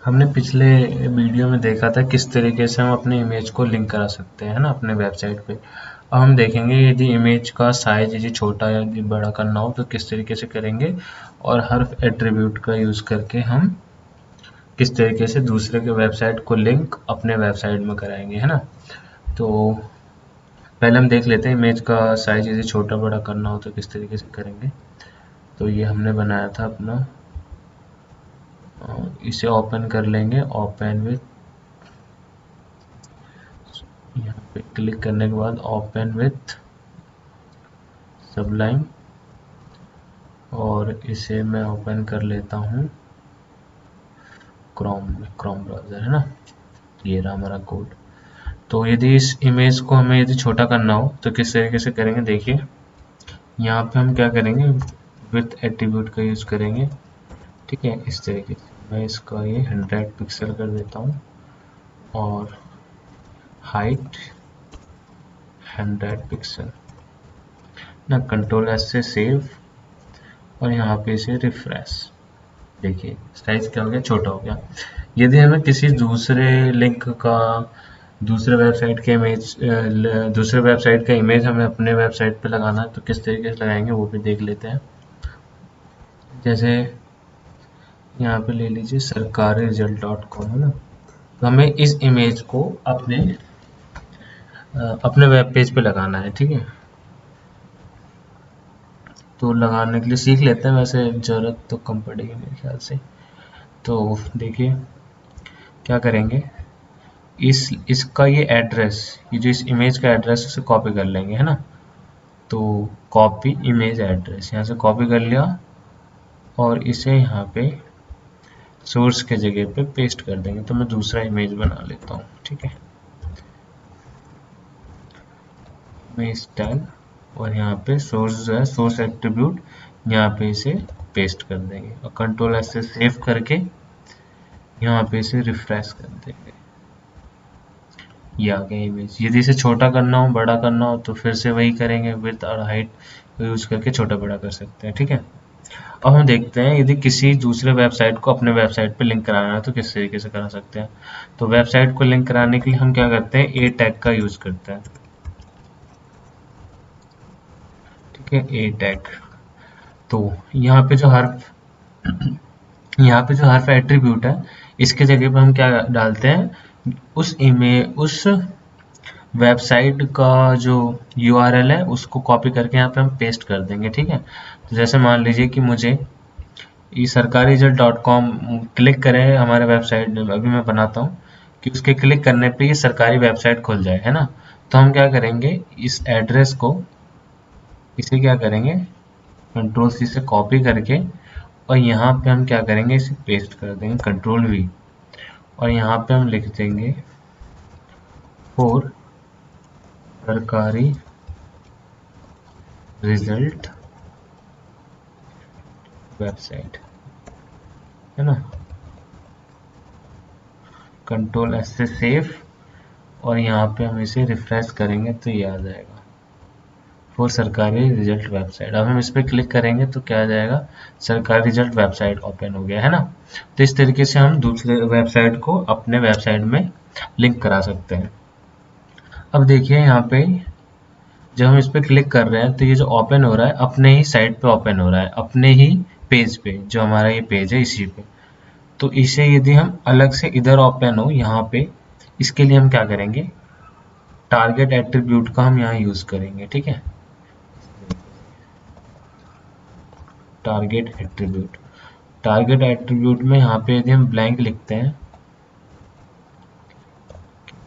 हमने पिछले वीडियो में देखा था किस तरीके से हम अपने इमेज को लिंक करा सकते हैं ना अपने वेबसाइट पे। अब हम देखेंगे यदि इमेज का साइज यदि छोटा या यदि बड़ा करना हो तो किस तरीके से करेंगे, और हर एट्रीब्यूट का यूज़ करके हम किस तरीके से दूसरे के वेबसाइट को लिंक अपने वेबसाइट में कराएंगे, है ना। तो पहले हम देख लेते हैं इमेज का साइज यदि छोटा बड़ा करना हो तो किस तरीके से करेंगे। तो ये हमने बनाया था अपना, इसे ओपन कर लेंगे। ओपन विथ, यहाँ पे क्लिक करने के बाद ओपन विथ सबलाइन, और इसे मैं ओपन कर लेता हूँ क्रोम में, क्रोम ब्राउज़र है ना। ये रहा हमारा कोड। तो यदि इस इमेज को हमें यदि छोटा करना हो तो किस तरीके से करेंगे, देखिए यहाँ पे हम क्या करेंगे, विथ एट्रीब्यूट का यूज़ करेंगे। ठीक है, इस तरीके से मैं इसका ये 100 पिक्सल कर देता हूँ और हाइट 100 पिक्सल ना। कंट्रोल एस से सेव, और यहाँ पे इसे रिफ्रेश। देखिए साइज क्या हो गया, छोटा हो गया। यदि हमें किसी दूसरे लिंक का, दूसरे वेबसाइट के इमेज, दूसरे वेबसाइट का इमेज हमें अपने वेबसाइट पे लगाना है तो किस तरीके से लगाएंगे वो भी देख लेते हैं। जैसे यहाँ पे ले लीजिए सरकारी रिजल्ट.com है ना। तो हमें इस इमेज को अपने वेब पेज पे लगाना है। ठीक है, तो लगाने के लिए सीख लेते हैं, वैसे ज़रूरत तो कम पड़ेगी मेरे ख्याल से। तो देखिए क्या करेंगे, इसका ये एड्रेस, ये जो इस इमेज का एड्रेस उसे कॉपी कर लेंगे, है ना। तो कॉपी इमेज एड्रेस, यहाँ से कॉपी कर लिया और इसे यहाँ पे सोर्स के जगह पे पेस्ट कर देंगे। तो मैं दूसरा इमेज बना लेता हूँ। ठीक है, इमेज टैग, और यहाँ पे सोर्स जो है, सोर्स एट्रीब्यूट, यहाँ पे इसे पेस्ट कर देंगे और कंट्रोल एस से सेव करके यहाँ पे इसे रिफ्रेश कर देंगे। ये आ गया इमेज। यदि इसे छोटा करना हो, बड़ा करना हो तो फिर से वही करेंगे, विड्थ और हाइट यूज करके छोटा बड़ा कर सकते हैं। ठीक है, अब हम देखते हैं यदि किसी दूसरे वेबसाइट को अपने वेबसाइट पे लिंक कराना है तो किस तरीके से करा सकते हैं। तो वेबसाइट को लिंक कराने के लिए हम क्या करते हैं, ए टैग का यूज करते हैं। ठीक है, ए टैग। तो यहाँ पे जो हर्फ यहाँ पे जो हर्फ एट्रीब्यूट है, इसके जगह पे हम क्या डालते हैं, उस वेबसाइट का जो यूआरएल है उसको कॉपी करके यहाँ पे हम पेस्ट कर देंगे। ठीक है, तो जैसे मान लीजिए कि मुझे ये सरकारी रिजल्ट.com क्लिक करें हमारे वेबसाइट में, अभी मैं बनाता हूँ कि उसके क्लिक करने पे ये सरकारी वेबसाइट खुल जाए, है ना। तो हम क्या करेंगे, इस एड्रेस को, इसे क्या करेंगे, कंट्रोल सी से कॉपी करके, और यहाँ पे हम क्या करेंगे, इसे पेस्ट कर देंगे, कंट्रोल वी, और यहाँ पे हम लिख देंगे फॉर सरकारी रिजल्ट वेबसाइट, है ना। कंट्रोल एस से सेव, और यहाँ पे हम इसे रिफ्रेश करेंगे तो ये आ जाएगा फॉर सरकारी रिजल्ट वेबसाइट। अब हम इस पर क्लिक करेंगे तो क्या आ जाएगा, सरकारी रिजल्ट वेबसाइट ओपन हो गया, है ना। तो इस तरीके से हम दूसरे वेबसाइट को अपने वेबसाइट में लिंक करा सकते हैं। अब देखिए यहाँ पे जब हम इस पर क्लिक कर रहे हैं तो ये जो ओपन हो रहा है अपने ही साइट पे ओपन हो रहा है, अपने ही पेज पे, जो हमारा ये पेज है इसी पे। तो इसे यदि हम अलग से इधर ओपन हो यहाँ पे, इसके लिए हम क्या करेंगे, टारगेट एट्रीब्यूट का हम यहाँ यूज करेंगे। ठीक है, टारगेट एट्रीब्यूट, टारगेट एट्रीब्यूट में यहाँ पे यदि हम ब्लैंक लिखते हैं,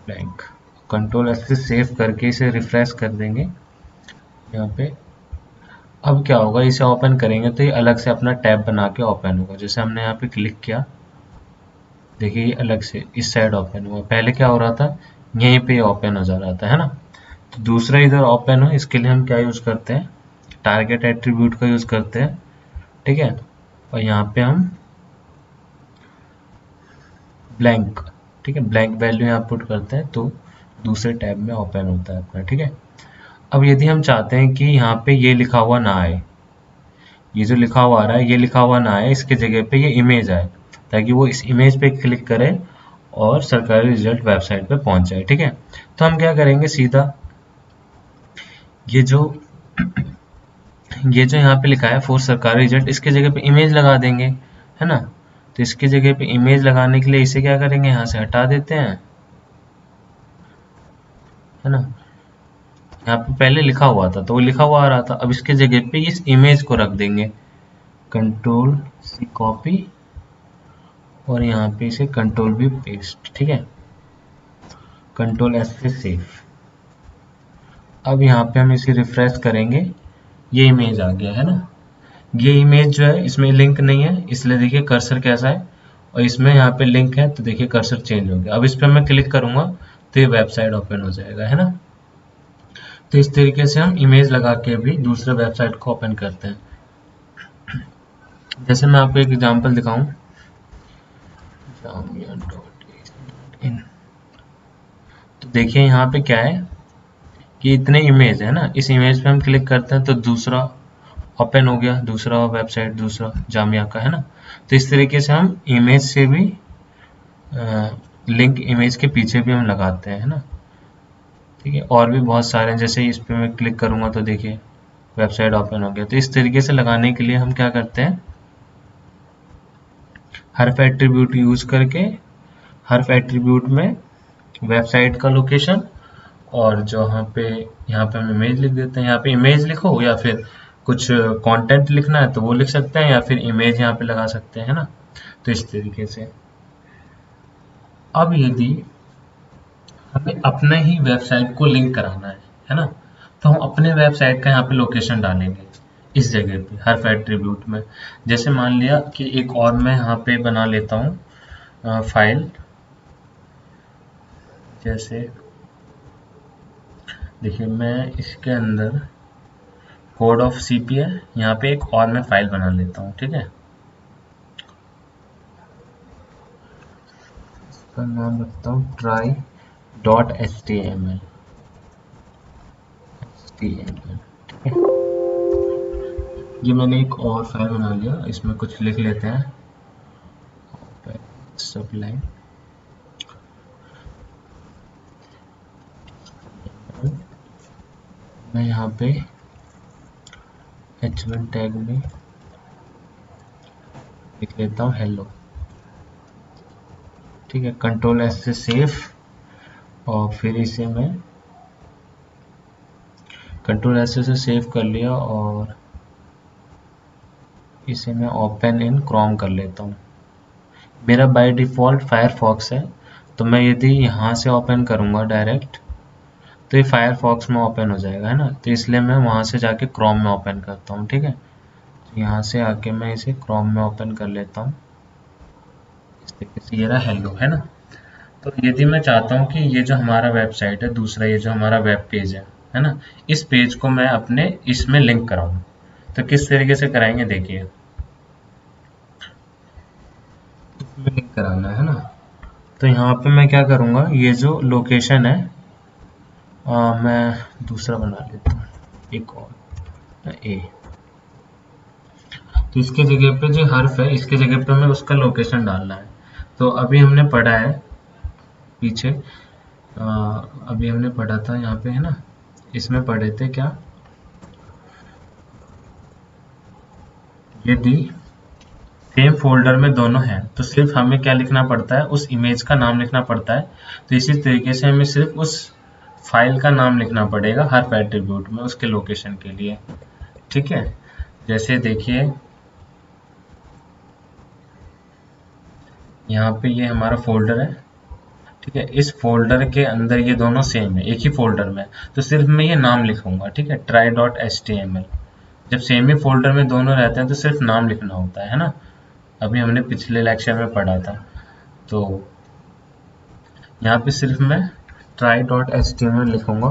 ब्लैंक, कंट्रोल एस से सेव करके इसे रिफ्रेश कर देंगे यहाँ पे। अब क्या होगा, इसे ओपन करेंगे तो ये अलग से अपना टैब बना के ओपन होगा। जैसे हमने यहाँ पे क्लिक किया, देखिए ये अलग से इस साइड ओपन हुआ, पहले क्या हो रहा था, यहीं पे ओपन हो जा रहा था, है ना। तो दूसरा इधर ओपन हो, इसके लिए हम क्या यूज करते हैं, टारगेट एट्रीब्यूट का यूज करते हैं। ठीक है, और यहाँ पे हम ब्लैंक, ठीक है, ब्लैंक वैल्यू यहाँ पुट करते हैं तो दूसरे टैब में ओपन होता है अपना। ठीक है, अब यदि हम चाहते हैं कि यहाँ पे ये लिखा हुआ ना आए, ये जो लिखा हुआ आ रहा है ये लिखा हुआ ना आए, इसके जगह पे ये इमेज आए, ताकि वो इस इमेज पे क्लिक करे और सरकारी रिजल्ट वेबसाइट पे पहुंच जाए। ठीक है, तो हम क्या करेंगे, सीधा ये जो यहाँ पे लिखा है फॉर सरकारी रिजल्ट, इसके जगह पे इमेज लगा देंगे, है ना। तो इसकी जगह पे इमेज लगाने के लिए इसे क्या करेंगे, यहाँ से हटा देते हैं, है ना। यहाँ पे पहले लिखा हुआ था तो वो लिखा हुआ आ रहा था, अब इसके जगह पे इस इमेज को रख देंगे, कंट्रोल सी कॉपी और यहाँ पे इसे कंट्रोल वी पेस्ट। ठीक है, कंट्रोल एस से सेव। अब यहाँ पे हम इसे रिफ्रेश करेंगे, ये इमेज आ गया, है ना। ये इमेज जो है इसमें लिंक नहीं है, इसलिए देखिए कर्सर कैसा है, और इसमें यहाँ पे लिंक है तो देखिए कर्सर चेंज हो गया। अब इस पर मैं क्लिक करूंगा तो ये वेबसाइट ओपन हो जाएगा, है ना। तो इस तरीके से हम इमेज लगा के भी दूसरे वेबसाइट को ओपन करते हैं। जैसे मैं आपको एक एग्जांपल दिखाऊं, jamia.ac.in, तो देखिए यहाँ पे क्या है कि इतने इमेज है ना, इस इमेज पे हम क्लिक करते हैं तो दूसरा ओपन हो गया, दूसरा वेबसाइट, दूसरा जामिया का, है ना। तो इस तरीके से हम इमेज से भी लिंक इमेज के पीछे भी हम लगाते हैं, है ना। ठीक है, और भी बहुत सारे हैं, जैसे इस पे मैं क्लिक करूंगा तो देखिए वेबसाइट ओपन हो गया। तो इस तरीके से लगाने के लिए हम क्या करते हैं, हर एट्रीब्यूट यूज करके हर एट्रीब्यूट में वेबसाइट का लोकेशन और जो यहाँ पे हम इमेज लिख देते हैं। यहाँ पे इमेज लिखो या फिर कुछ कंटेंट लिखना है तो वो लिख सकते हैं, या फिर इमेज यहाँ पे लगा सकते हैं, है ना। तो इस तरीके से अब यदि हमें अपने ही वेबसाइट को लिंक कराना है ना, तो हम अपने वेबसाइट का यहाँ पे लोकेशन डालेंगे इस जगह पे हर एट्रीब्यूट में। जैसे मान लिया कि एक और मैं यहाँ पे बना लेता हूँ फाइल, जैसे देखिए मैं इसके अंदर कोड ऑफ सीपी है, यहाँ पे एक और मैं फाइल बना लेता हूँ। ठीक है, इसका नाम रखता हूँ try डॉट html। ठीक है, ये मैंने एक और फाइल बना लिया, इसमें कुछ लिख लेते हैं, सबलाइन मैं यहाँ पे h1 टैग में लिख लेता हूँ हेलो। ठीक है, कंट्रोल एस से सेव, और फिर इसे मैं कंट्रोल एस से सेव कर लिया और इसे मैं ओपन इन क्रोम कर लेता हूँ। मेरा बाय डिफ़ॉल्ट फायरफॉक्स है, तो मैं यदि यहाँ से ओपन करूँगा डायरेक्ट तो ये फायरफॉक्स में ओपन हो जाएगा, है ना। तो इसलिए मैं वहाँ से जाके क्रोम में ओपन करता हूँ। ठीक है, तो यहाँ से आके मैं इसे क्रोम में ओपन कर लेता हूँ, इस तरीके से। ये रहा हेलो, है ना। तो यदि मैं चाहता हूँ कि ये जो हमारा वेबसाइट है, दूसरा ये जो हमारा वेब पेज है ना, इस पेज को मैं अपने इसमें लिंक कराऊँ, तो किस तरीके से कराएंगे देखिए, इसमें लिंक कराना है ना। तो यहाँ पे मैं क्या करूँगा, ये जो लोकेशन है मैं दूसरा बना लेता हूँ, एक और ए। तो इसके जगह पे जो हर्फ है, इसके जगह पे हमें उसका लोकेशन डालना है। तो अभी हमने पढ़ा है पीछे, अभी हमने पढ़ा था यहाँ पे, है ना, इसमें पढ़े थे क्या, यदि सेम फोल्डर में दोनों हैं तो सिर्फ हमें क्या लिखना पड़ता है, उस इमेज का नाम लिखना पड़ता है। तो इसी तरीके से हमें सिर्फ उस फाइल का नाम लिखना पड़ेगा हर एट्रीब्यूट में उसके लोकेशन के लिए। ठीक है, जैसे देखिए यहाँ पे ये हमारा फोल्डर है। ठीक है, इस फोल्डर के अंदर ये दोनों सेम है, एक ही फोल्डर में, तो सिर्फ मैं ये नाम लिखूंगा। ठीक है, ट्राई डॉट html। जब सेम ही फोल्डर में दोनों रहते हैं तो सिर्फ नाम लिखना होता है ना। अभी हमने पिछले लेक्चर में पढ़ा था। तो यहाँ पे सिर्फ मैं ट्राई डॉट html लिखूंगा,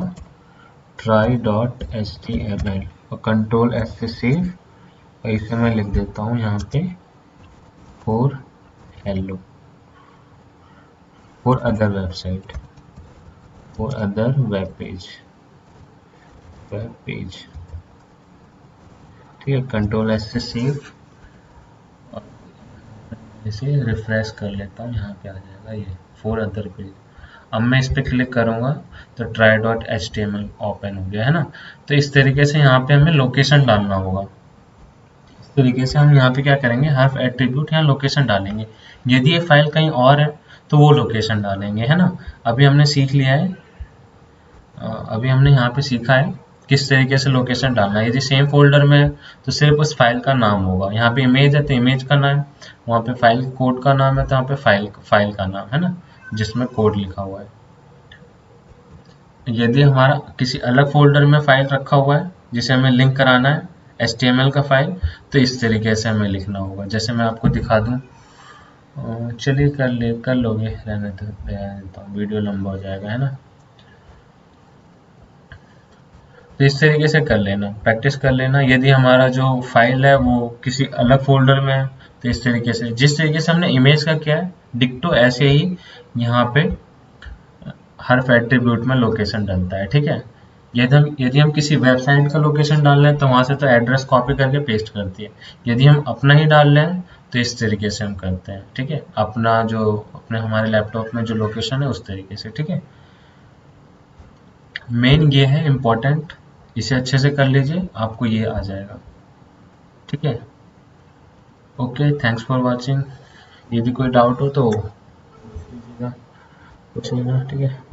ट्राई डॉट html, और कंट्रोल एस से सेव, और इसे मैं लिख देता हूँ यहाँ पे for hello, for other website, for other web page. ठीक है, कंट्रोल एस से सेव, इसे रिफ्रेश कर लेता हूँ, यहाँ पे आ जाएगा ये फॉर अदर पेज। अब मैं इस पर क्लिक करूँगा तो try.html ओपन हो गया है ना। तो इस तरीके से यहाँ पे हमें लोकेशन डालना होगा। इस तरीके से हम यहाँ पे क्या करेंगे, हर एट्रीब्यूट यहाँ लोकेशन डालेंगे। यदि ये फाइल कहीं और है तो वो लोकेशन डालेंगे, है ना। अभी हमने सीख लिया है, अभी हमने यहाँ पे सीखा है किस तरीके से लोकेशन डालना है। यदि सेम फोल्डर में है तो सिर्फ उस फाइल का नाम होगा। यहाँ पे इमेज है तो इमेज का नाम, वहाँ पे फाइल कोड का नाम है तो यहाँ पे फाइल का नाम, है ना, जिसमें कोड लिखा हुआ है। यदि हमारा किसी अलग फोल्डर में फाइल रखा हुआ है जिसे हमें लिंक कराना है HTML का फाइल, तो इस तरीके से हमें लिखना होगा। जैसे मैं आपको दिखा दूँ, चलिए कर लोगे, रहने देता हूँ, वीडियो लंबा हो जाएगा, है ना। तो इस तरीके से कर लेना, प्रैक्टिस कर लेना। यदि हमारा जो फाइल है वो किसी अलग फोल्डर में है तो इस तरीके से, जिस तरीके से हमने इमेज का किया है डिक्टो, ऐसे ही यहाँ पे हर एट्रीब्यूट में लोकेशन डलता है, ठीक है। यदि हम किसी वेबसाइट का लोकेशन डाल रहे हैं तो वहाँ से तो एड्रेस कॉपी करके पेस्ट करती है। यदि हम अपना ही डाल रहे हैं तो इस तरीके से हम करते हैं, ठीक है। अपने हमारे लैपटॉप में जो लोकेशन है उस तरीके से, ठीक है। मेन ये है इम्पोर्टेंट, इसे अच्छे से कर लीजिए, आपको ये आ जाएगा, ठीक है। Okay, thanks for watching. यदि कोई डाउट हो तो पूछ लीजिएगा, ठीक है।